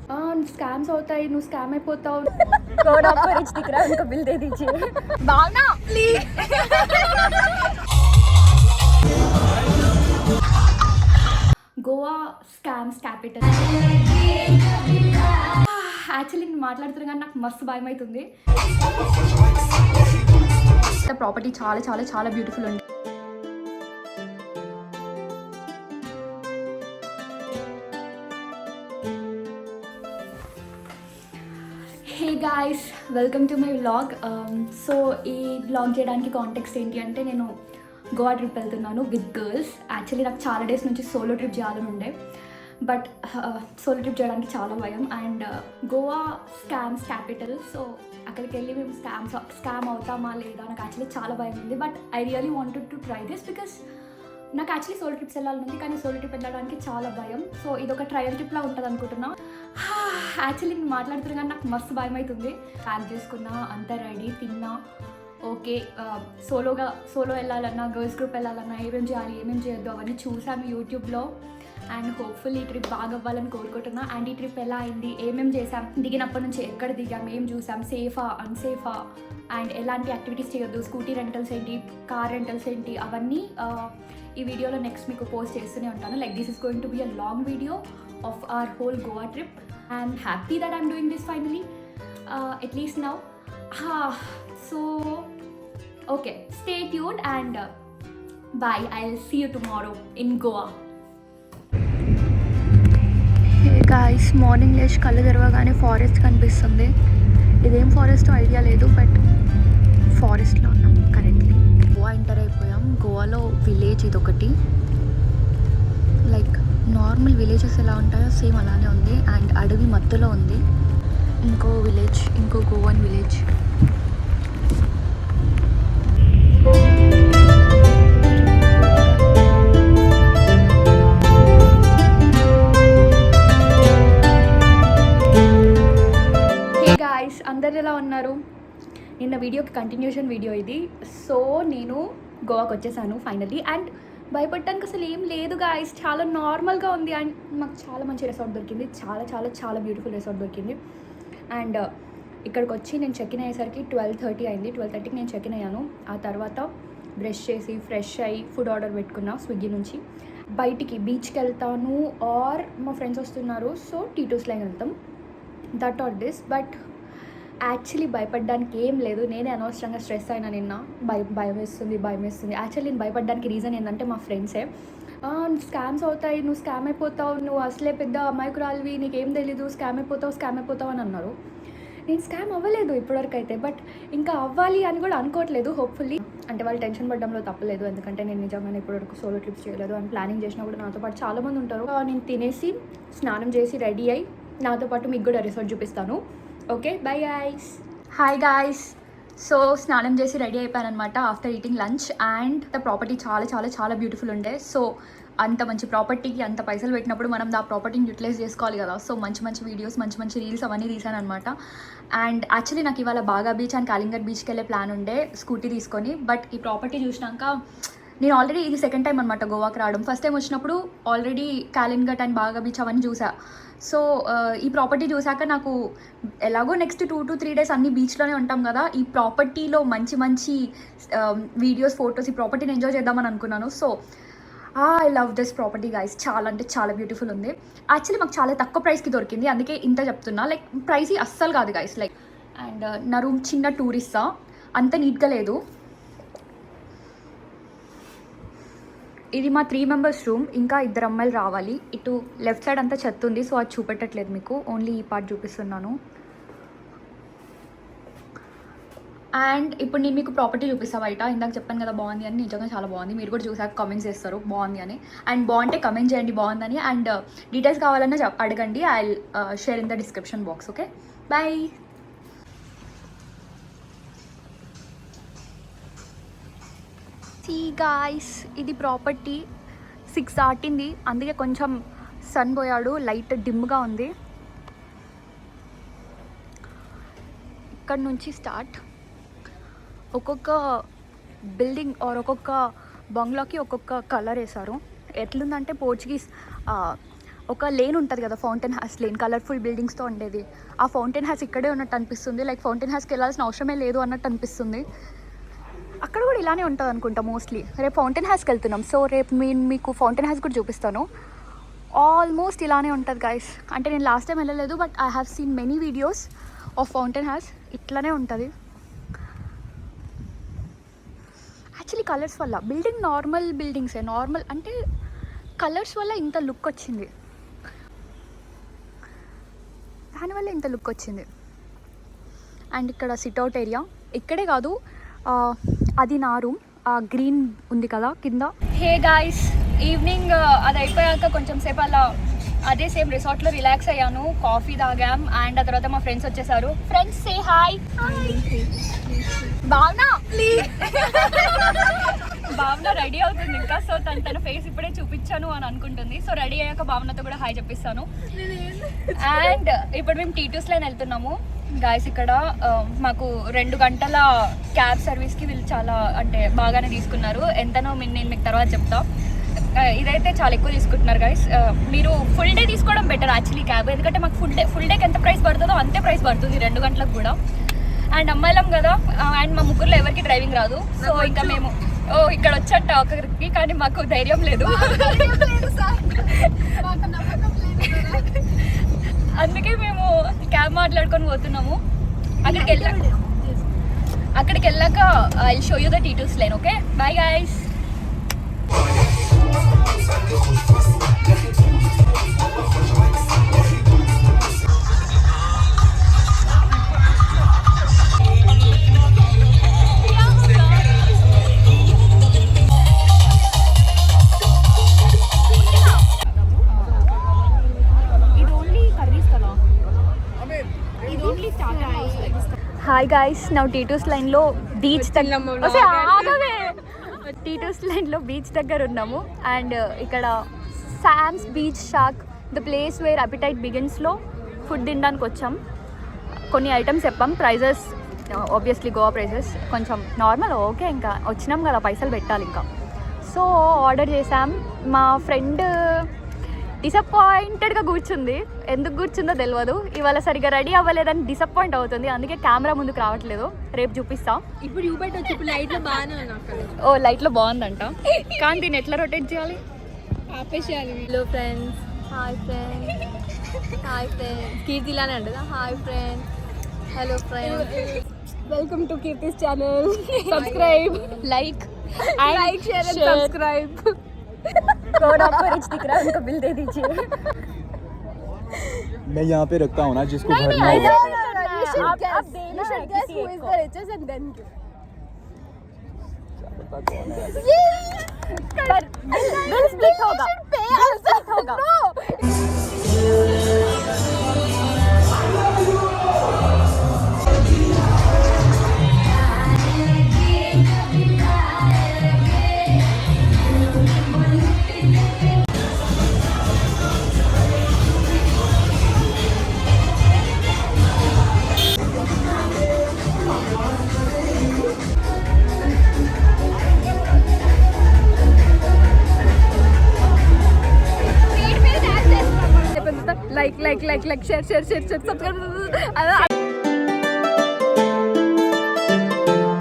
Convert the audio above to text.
Scams होता है నువ్వు స్కామ్ అయిపోతావు कोड ऑफर इच दिख रहा है, उनको बिल दे दीजिए। Bhavna please. Goa scams capital. Actually నేను మాట్లాడుతున్నా కానీ నాకు మస్తు భయం అవుతుంది. ప్రాపర్టీ చాలా చాలా చాలా బ్యూటిఫుల్ ఉంది. Hey guys, welcome to my vlog. So ఈ వ్లాగ్ చేయడానికి కాంటెక్స్ట్ ఏంటి అంటే, నేను గోవా ట్రిప్ వెళ్తున్నాను విత్ గర్ల్స్. యాక్చువల్లీ నాకు చాలా డేస్ నుంచి సోలో ట్రిప్ చేయాలని ఉండే, బట్ సోలో ట్రిప్ చేయడానికి చాలా భయం. And Goa scams capital, so అక్కడికి వెళ్ళి మేము స్కామ్ అవుతామా లేదా నాకు యాక్చువల్లీ చాలా భయం ఉంది. But I really wanted to try this because నాకు యాక్చువల్లీ సోలో ట్రిప్స్ వెళ్ళాలని కానీ సోలో ట్రిప్ వెళ్ళడానికి చాలా భయం. సో ఇది ఒక ట్రయల్ ట్రిప్లా ఉంటుంది అనుకుంటున్నా. యాక్చువల్లీ నేను మాట్లాడుతున్నా కానీ నాకు మస్తు భయం అవుతుంది. ప్యాక్ చేసుకున్నా, అంతా రెడీ, తిన్నా, ఓకే. సోలో వెళ్ళాలన్నా, గర్ల్స్ గ్రూప్ వెళ్ళాలన్నా ఏమేమి చేయాలి, ఏమేమి చేయొద్దు అవన్నీ చూసాను యూట్యూబ్లో. అండ్ హోప్ఫుల్లీ ఈ ట్రిప్ బాగా అవ్వాలని కోరుకుంటున్నా. అండ్ ఈ ట్రిప్ ఎలా అయింది, ఏమేమి చేసాం, దిగినప్పటి నుంచి ఎక్కడ దిగాం, ఏం చూసాం, సేఫా అన్సేఫా, అండ్ ఎలాంటి యాక్టివిటీస్ చేయొద్దు, స్కూటీ రెంటల్స్ ఏంటి, కార్ రెంటల్స్ ఏంటి, అవన్నీ ఈ వీడియోలో నెక్స్ట్ మీకు పోస్ట్ చేస్తూనే ఉంటాను. Like this is going to be a long video of our whole Goa trip. I'm happy that I'm doing this finally, at least now. So okay, stay tuned and bye. I will see you tomorrow in Goa. Hey guys, morning లేచి కళ్ళు తెరవగానే forest కనిపిస్తుంది. ఇదేం forest idea లేదు, but ఫారెస్ట్లో ఉన్నాం currently. Goa enter అయిపోయాం. గోవాలో విలేజ్ ఇదొకటి, లైక్ నార్మల్ విలేజెస్ ఎలా ఉంటాయో సేమ్ అలానే ఉంది. అండ్ అడవి మధ్యలో ఉంది ఇంకో విలేజ్, ఇంకో గోవన్ విలేజ్. హే గాయ్స్, అందరు ఎలా ఉన్నారు? నిన్న వీడియోకి కంటిన్యూషన్ వీడియో ఇది. సో నేను గోవాకి వచ్చేసాను ఫైనల్లీ. అండ్ భయపడటానికి అసలు ఏం లేదు గాయ్స్, చాలా నార్మల్గా ఉంది. అండ్ మాకు చాలా మంచి రిసార్ట్ దొరికింది, చాలా చాలా చాలా బ్యూటిఫుల్ రిసార్ట్ దొరికింది. అండ్ ఇక్కడికి వచ్చి నేను చెక్ ఇన్ అయ్యేసరికి 12:30 అయింది. 12:30కి నేను చెక్ ఇన్ అయ్యాను. ఆ తర్వాత బ్రష్ చేసి ఫ్రెష్ అయ్యి ఫుడ్ ఆర్డర్ పెట్టుకున్నా స్విగ్గీ నుంచి. బయటికి బీచ్కి వెళ్తాను ఆర్ మా ఫ్రెండ్స్ వస్తున్నారు, సో T2 వెళ్తాం, that are this. But actually భయపడడానికి ఏం లేదు, నేనే అనవసరంగా స్ట్రెస్ అయినా. నిన్న భయం వేస్తుంది. యాక్చువల్లీ నేను భయపడడానికి రీజన్ ఏంటంటే మా ఫ్రెండ్సే స్కామ్స్ అవుతాయి, నువ్వు స్కామ్ అయిపోతావు, నువ్వు అసలే పెద్ద అమాయకురాలివి, నీకేం తెలీదు, స్కామ్ అయిపోతావు అని అన్నారు. నేను స్కామ్ అవ్వలేదు ఇప్పటివరకు అయితే, బట్ ఇంకా అవ్వాలి అని కూడా అనుకోవట్లేదు. హోప్ఫుల్లీ అంటే వాళ్ళు టెన్షన్ పడడంలో తప్పలేదు, ఎందుకంటే నేను నిజంగానే ఇప్పటివరకు సోలో ట్రిప్స్ చేయలేదు. అని ప్లానింగ్ చేసినా కూడా నాతో పాటు చాలామంది ఉంటారు. నేను తినేసి స్నానం చేసి రెడీ అయ్యి నాతో పాటు మీకు కూడా రిసార్ట్ చూపిస్తాను. Okay, by guys. Hi guys. So స్నానం చేసి రెడీ అయిపోయాను అనమాట after eating lunch. And the property చాలా చాలా చాలా బ్యూటిఫుల్ ఉండే. సో అంత మంచి ప్రాపర్టీకి అంత పైసలు పెట్టినప్పుడు మనం ఆ ప్రాపర్టీని యూటిలైజ్ చేసుకోవాలి కదా. సో మంచి మంచి వీడియోస్, మంచి మంచి రీల్స్ అవన్నీ తీసాను అనమాట. అండ్ యాక్చువల్లీ నాకు ఇవాళ బాగా బీచ్ అండ్ కాలింగట్ బీచ్కి వెళ్ళే ప్లాన్ ఉండే స్కూటీ తీసుకొని. బట్ ఈ ప్రాపర్టీ చూసినాక, నేను ఆల్రెడీ ఇది సెకండ్ టైం అనమాట గోవాకి రావడం. ఫస్ట్ టైం వచ్చినప్పుడు ఆల్రెడీ కాలింగట్ అండ్ బాగా బీచ్ అవన్నీ చూసా. సో ఈ ప్రాపర్టీ చూసాక నాకు ఎలాగో నెక్స్ట్ 2 to 3 డేస్ అన్ని బీచ్లోనే ఉంటాం కదా, ఈ ప్రాపర్టీలో మంచి మంచి వీడియోస్, ఫొటోస్, ఈ ప్రాపర్టీని ఎంజాయ్ చేద్దామని అనుకున్నాను. So I love this property guys, చాలా అంటే చాలా బ్యూటిఫుల్ ఉంది. యాక్చువల్లీ మాకు చాలా తక్కువ ప్రైస్కి దొరికింది, అందుకే ఇంత చెప్తున్నా. లైక్ ప్రైస్ అస్సలు కాదు గైస్. లైక్ అండ్ నా రూమ్ చిన్న టూరిస్టా, అంత నీట్గా లేదు. ఇది మా 3 మెంబర్స్ రూమ్, ఇంకా 2 అమ్మాయిలు రావాలి. ఇటు లెఫ్ట్ సైడ్ అంతా చెత్త ఉంది, సో అది చూపెట్టట్లేదు మీకు, ఓన్లీ ఈ పార్ట్ చూపిస్తున్నాను. అండ్ ఇప్పుడు నేను మీకు ప్రాపర్టీ చూపిస్తాను బయట. ఇందాక చెప్పాను కదా బాగుంది అని, నిజంగా చాలా బాగుంది. మీరు కూడా చూసాక కామెంట్స్ చేస్తారు బాగుంది అని. అండ్ బాగుంటే కమెంట్ చేయండి బాగుందని. అండ్ డీటెయిల్స్ కావాలన్నా అడగండి, I will share in the description box. Okay, bye. See guys, ఇది ప్రాపర్టీ 6 దాటింది, అందుకే కొంచెం సన్ పోయాడు, లైట్ డిమ్గా ఉంది. ఇక్కడ నుంచి స్టార్ట్. ఒక్కొక్క బిల్డింగ్ ఆర్ ఒక్కొక్క బంగ్లాకి ఒక్కొక్క కలర్ వేశారు. ఎట్లుందంటే పోర్చుగీస్ ఒక లేన్ ఉంటుంది కదా, ఫౌంటైన్ హ్యాస్ లేన్, కలర్ఫుల్ బిల్డింగ్స్తో ఉండేది. ఆ ఫౌంటైన్ హ్యాస్ ఇక్కడే ఉన్నట్టు అనిపిస్తుంది. లైక్ ఫౌంటైన్ హ్యాస్కి వెళ్ళాల్సిన అవసరమే లేదు అన్నట్టు అనిపిస్తుంది. అక్కడ కూడా ఇలానే ఉంటుంది అనుకుంటా మోస్ట్లీ. రేపు ఫౌంటైన్ హ్యాస్కి వెళ్తున్నాం, సో రేపు మీకు ఫౌంటైన్ హ్యాస్ కూడా చూపిస్తాను. ఆల్మోస్ట్ ఇలానే ఉంటుంది గైస్. అంటే నేను లాస్ట్ టైం వెళ్ళలేదు, but I have seen many videos of fountain has. ఇట్లానే ఉంటుంది యాక్చువల్లీ. కలర్స్ వల్ల బిల్డింగ్ నార్మల్ బిల్డింగ్సే, నార్మల్ అంటే కలర్స్ వల్ల ఇంత లుక్ వచ్చింది, దానివల్ల ఇంత లుక్ వచ్చింది. అండ్ ఇక్కడ సిట్అవుట్ ఏరియా ఇక్కడే కాదు, అది నా రూమ్, గ్రీన్ ఉంది కదా కింద. హే గాయ్స్, ఈవినింగ్ అది అయిపోయాక కొంచెం సేపు అలా అదే సేమ్ రిసార్ట్లో రిలాక్స్ అయ్యాను, కాఫీ తాగాం. అండ్ ఆ తర్వాత మా ఫ్రెండ్స్ వచ్చేసారు. Friends say hi. భావన భావన రెడీ అవుతుంది ఇంకా, సో తన ఫేస్ ఇప్పుడే చూపించాను అని అనుకుంటుంది. సో రెడీ అయ్యాక భావనతో కూడా హాయ్ చెప్పిస్తాను. అండ్ ఇప్పుడు మేము టీటూస్ లైన్ వెళ్తున్నాము గాయస్. ఇక్కడ మాకు 2 గంటల క్యాబ్ సర్వీస్కి వీళ్ళు చాలా అంటే బాగానే తీసుకున్నారు. ఎంతనో నేను మీకు తర్వాత చెప్తా. ఇదైతే చాలా ఎక్కువ తీసుకుంటున్నారు గైస్. మీరు ఫుల్ డే తీసుకోవడం బెటర్ యాక్చువల్లీ క్యాబ్, ఎందుకంటే మాకు ఫుల్ డేకి ఎంత ప్రైస్ పడుతుందో అంతే ప్రైస్ పడుతుంది 2 గంటలకు కూడా. అండ్ అమ్మాయిలం కదా, అండ్ మా ముగ్గురులో ఎవరికి డ్రైవింగ్ రాదు. సో ఇంకా మేము ఇక్కడ వచ్చట ఒకరికి, కానీ మాకు ధైర్యం లేదు. అందుకే మేము క్యాబ్ మాట్లాడుకొని పోతున్నాము. అక్కడికి వెళ్ళాక I show you the T two's line. Okay, bye guys. Hi guys, నా టీటూస్ లైన్లో బీచ్ టీటూస్ లైన్లో బీచ్ దగ్గర ఉన్నాము. అండ్ ఇక్కడ Sam's beach shack, the place where appetite బిగిన్స్లో ఫుడ్ తినడానికి వచ్చాం. కొన్ని ఐటమ్స్ చెప్పాం, ప్రైజెస్ ఆబ్వియస్లీ గోవా ప్రైజెస్ కొంచెం నార్మల్. ఓకే, ఇంకా వచ్చినాం కదా, పైసలు పెట్టాలి ఇంకా. సో ఆర్డర్ చేసాం. మా ఫ్రెండ్ డిసప్పాయింటెడ్గా కూర్చుంది, ఎందుకు కూర్చుందో తెలియదు. ఇవాళ సరిగ్గా రెడీ అవ్వలేదని డిసప్పాయింట్ అవుతుంది, అందుకే కెమెరా ముందుకు రావట్లేదు. రేపు చూపిస్తా. ఇప్పుడు లైట్లో బాగానే ఉన్నా. ఓ లైట్లో బాగుందంట, కానీ దీన్ని ఎట్లా రొటేట్ చేయాలి? ఆపేసేయాలి. Hello friends, hi friends, hi friends. Keerthi ఇలానే అంటదా, hi friends, hello friends, welcome to Keerthi's channel. Subscribe, like share and subscribe. Code आपको रिच दिख रहा है, उनको बिल दे दीजिए. मैं यहाँ पे रखता हूँ ना जिसको नहीं, भरना नहीं, होगा। आप देना है किसी एक को. पर बिल स्प्लिट होगा, बिल स्प्लिट होगा. Like share subscribe.